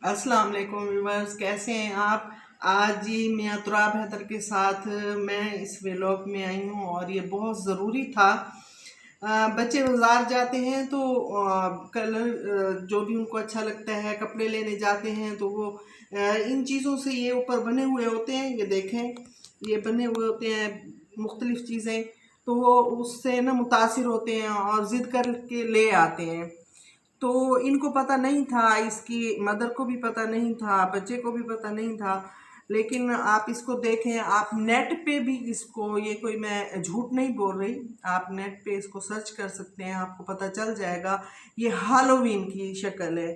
अस्सलाम वालेकुम व्यूवर्स, कैसे हैं आप। आज जी मैं तुराब हैदर के साथ मैं इस व्लॉग में आई हूँ और ये बहुत ज़रूरी था। बच्चे बाज़ार जाते हैं तो कलर जो भी उनको अच्छा लगता है, कपड़े लेने जाते हैं तो वो इन चीज़ों से ये ऊपर बने हुए होते हैं। ये देखें, ये बने हुए होते हैं मुख्तलिफ़ चीज़ें, तो वो उससे ना मुतासिर होते हैं और ज़िद करके ले आते हैं। तो इनको पता नहीं था, इसकी मदर को भी पता नहीं था, बच्चे को भी पता नहीं था। लेकिन आप इसको देखें, आप नेट पे भी इसको, ये कोई मैं झूठ नहीं बोल रही, आप नेट पे इसको सर्च कर सकते हैं, आपको पता चल जाएगा। ये हालोवीन की शक्ल है।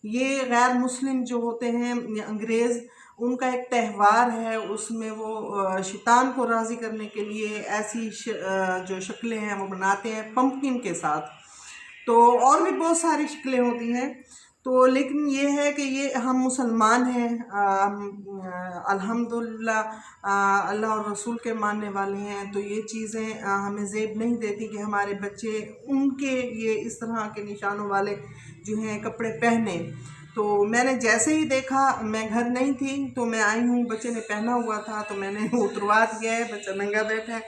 ये गैर मुस्लिम जो होते हैं, अंग्रेज़, उनका एक त्यौहार है। उसमें वो शैतान को राज़ी करने के लिए ऐसी जो शक्लें हैं वो बनाते हैं पम्पकिन के साथ। तो और भी बहुत सारी शक्लें होती हैं। तो लेकिन ये है कि ये हम मुसलमान हैं, अल्हम्दुलिल्लाह, अल्लाह और रसूल के मानने वाले हैं। तो ये चीज़ें हमें ज़ेब नहीं देती कि हमारे बच्चे उनके ये इस तरह के निशानों वाले जो हैं कपड़े पहने। तो मैंने जैसे ही देखा, मैं घर नहीं थी तो मैं आई हूँ, बच्चे ने पहना हुआ था तो मैंने उतरवा दिया है, बच्चा नंगा बैठा है।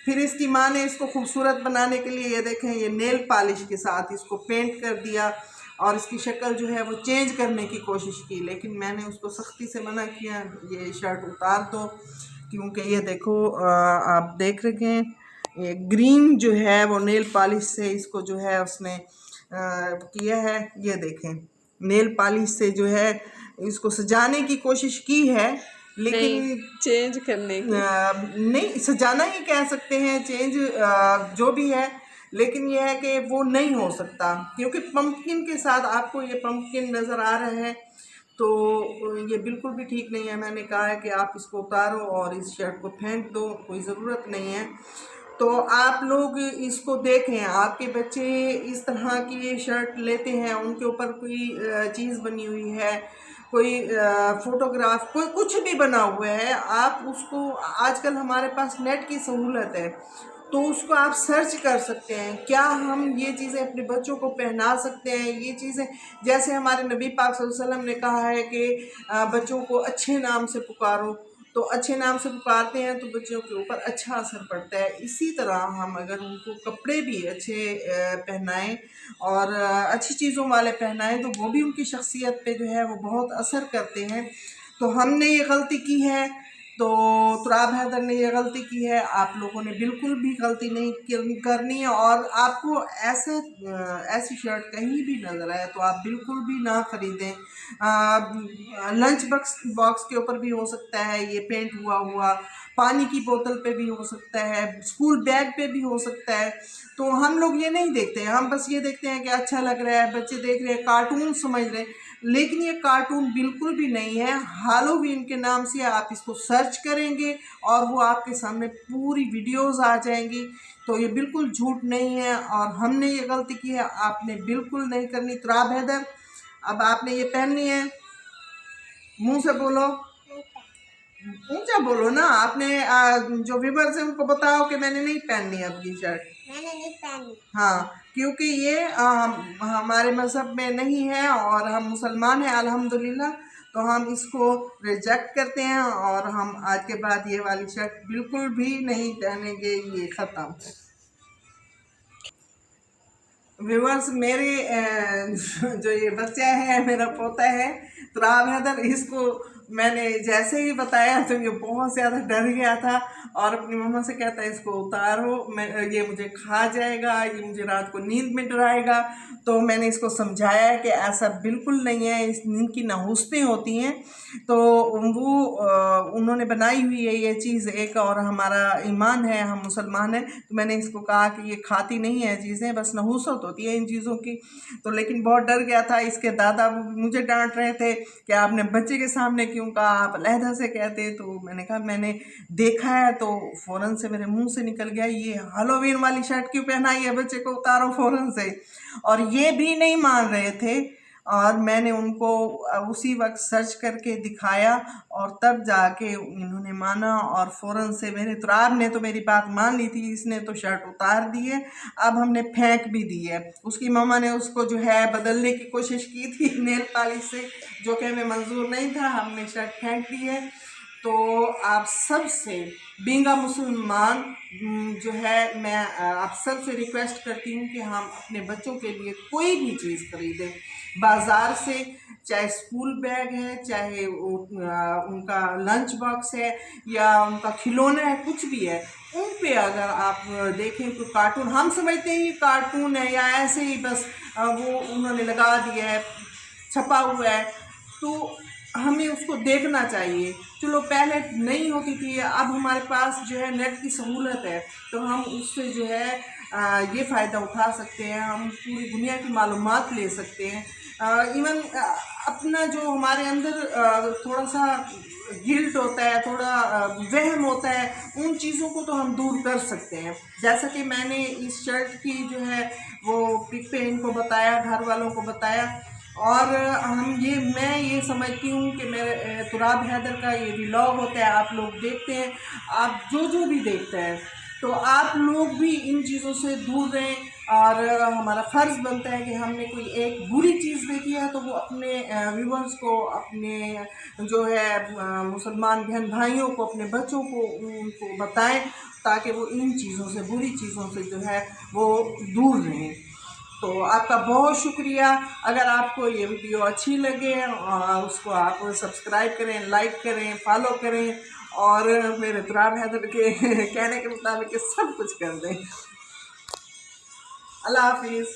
फिर इसकी माँ ने इसको खूबसूरत बनाने के लिए, ये देखें, ये नेल पॉलिश के साथ इसको पेंट कर दिया और इसकी शक्ल जो है वो चेंज करने की कोशिश की। लेकिन मैंने उसको सख्ती से मना किया, ये शर्ट उतार दो, क्योंकि ये देखो, आप देख रहे हैं ये ग्रीन जो है वो नेल पॉलिश से इसको जो है उसने किया है। ये देखें, नेल पॉलिश से जो है इसको सजाने की कोशिश की है, नहीं, लेकिन चेंज करने की। नहीं, सजाना ही कह सकते हैं, चेंज जो भी है। लेकिन यह है कि वो नहीं हो सकता, क्योंकि पंपकिन के साथ आपको ये पंपकिन नज़र आ रहा है, तो ये बिल्कुल भी ठीक नहीं है। मैंने कहा है कि आप इसको उतारो और इस शर्ट को फेंक दो, कोई ज़रूरत नहीं है। तो आप लोग इसको देखें, आपके बच्चे इस तरह की ये शर्ट लेते हैं, उनके ऊपर कोई चीज़ बनी हुई है, कोई फोटोग्राफ, कोई कुछ भी बना हुआ है, आप उसको, आजकल हमारे पास नेट की सहूलत है, तो उसको आप सर्च कर सकते हैं। क्या हम ये चीज़ें अपने बच्चों को पहना सकते हैं? ये चीज़ें, जैसे हमारे नबी पाक सल्लल्लाहु अलैहि वसल्लम ने कहा है कि बच्चों को अच्छे नाम से पुकारो, तो अच्छे नाम से पुकारते हैं तो बच्चों के ऊपर अच्छा असर पड़ता है। इसी तरह हम अगर उनको कपड़े भी अच्छे पहनाएं और अच्छी चीज़ों वाले पहनाएं, तो वो भी उनकी शख्सियत पे जो है वो बहुत असर करते हैं। तो हमने ये गलती की है, तो तुराब हैदर ने ये गलती की है। आप लोगों ने बिल्कुल भी गलती नहीं करनी है। और आपको ऐसी शर्ट कहीं भी नज़र आए तो आप बिल्कुल भी ना ख़रीदें। लंच बॉक्स बॉक्स के ऊपर भी हो सकता है ये पेंट हुआ हुआ, पानी की बोतल पे भी हो सकता है, स्कूल बैग पे भी हो सकता है। तो हम लोग ये नहीं देखते हैं, हम बस ये देखते हैं कि अच्छा लग रहा है, बच्चे देख रहे हैं, कार्टून समझ रहे हैं। लेकिन ये कार्टून बिल्कुल भी नहीं है। हालोवीन के नाम से आप इसको सर्च करेंगे और वो आपके सामने पूरी वीडियोस आ जाएंगी। तो ये बिल्कुल झूठ नहीं है और हमने ये गलती की है, आपने बिल्कुल नहीं करनी। तुराब हैदर, अब आपने ये पहननी है, मुंह से बोलो, ऊंचा बोलो ना। आपने जो व्यूवर्स है उनको बताओ कि मैंने नहीं पहननी अब ये शर्ट, मैंने नहीं पहनी। हाँ, क्योंकि ये हमारे मज़हब में नहीं है और हम मुसलमान हैं अल्हम्दुलिल्लाह। तो हम इसको रिजेक्ट करते हैं और हम आज के बाद ये वाली शर्ट बिल्कुल भी नहीं पहनेंगे। ये ख़त्म। व्यूवर्स, मेरे जो ये बच्चा है, मेरा पोता है तुराब हैदर, इसको मैंने जैसे ही बताया तो ये बहुत ज़्यादा डर गया था और अपनी मम्मा से कहता है इसको उतारो, मैं, ये मुझे खा जाएगा, ये मुझे रात को नींद में डराएगा। तो मैंने इसको समझाया है कि ऐसा बिल्कुल नहीं है, इस नींद की नहुस्तें होती हैं। तो वो उन्होंने बनाई हुई है ये चीज़ एक, और हमारा ईमान है, हम मुसलमान हैं। तो मैंने इसको कहा कि ये खाती नहीं है चीज़ें, बस नहुसत होती है इन चीज़ों की। तो लेकिन बहुत डर गया था। इसके दादा मुझे डांट रहे थे कि आपने बच्चे के सामने क्यों कहा, आप अलहदा से कहते। तो मैंने कहा मैंने देखा है, तो फ़ौरन से मेरे मुंह से निकल गया, ये हैलोवीन वाली शर्ट क्यों पहनाई है बच्चे को, उतारो फ़ौरन से। और ये भी नहीं मान रहे थे। और मैंने उनको उसी वक्त सर्च करके दिखाया और तब जाके इन्होंने माना। और फ़ौरन से मेरे तुराब ने तो मेरी बात मान ली थी, इसने तो शर्ट उतार दी है, अब हमने फेंक भी दी है। उसकी मम्मा ने उसको जो है बदलने की कोशिश की थी नेल पॉलिश से, जो कि हमें मंजूर नहीं था, हमने शर्ट फेंक दी है। तो आप सबसे बीइंग अ मुसलमान जो है मैं आप सबसे रिक्वेस्ट करती हूँ कि हम अपने बच्चों के लिए कोई भी चीज़ खरीदें बाज़ार से, चाहे स्कूल बैग है, चाहे उनका लंच बॉक्स है या उनका खिलौना है, कुछ भी है, उन पे अगर आप देखें तो कार्टून, हम समझते हैं ये कार्टून है या ऐसे ही बस वो उन्होंने लगा दिया है, छपा हुआ है, तो हमें उसको देखना चाहिए। चलो पहले नहीं होती थी, अब हमारे पास जो है नेट की सहूलत है, तो हम उससे जो है ये फ़ायदा उठा सकते हैं, हम पूरी दुनिया की मालूमात ले सकते हैं। इवन अपना जो हमारे अंदर थोड़ा सा गिल्ट होता है, थोड़ा वहम होता है, उन चीज़ों को तो हम दूर कर सकते हैं। जैसा कि मैंने इस शर्ट की जो है वो पिक पे इनको बताया, घर वालों को बताया, और मैं ये समझती हूँ कि मेरे तुराब हैदर का ये व्लॉग होता है, आप लोग देखते हैं, आप जो भी देखते हैं, तो आप लोग भी इन चीज़ों से दूर रहें। और हमारा फ़र्ज़ बनता है कि हमने कोई एक बुरी चीज़ देखी है तो वो अपने व्यूअर्स को, अपने जो है मुसलमान बहन भाइयों को, अपने बच्चों को उनको बताएं, ताकि वो इन चीज़ों से, बुरी चीज़ों से जो है वो दूर रहें। तो आपका बहुत शुक्रिया। अगर आपको ये वीडियो अच्छी लगे उसको आप सब्सक्राइब करें, लाइक करें, फॉलो करें और मेरे तुराब हैदर के कहने के मुताबिक सब कुछ कर दें। अल्लाह हाफिज़।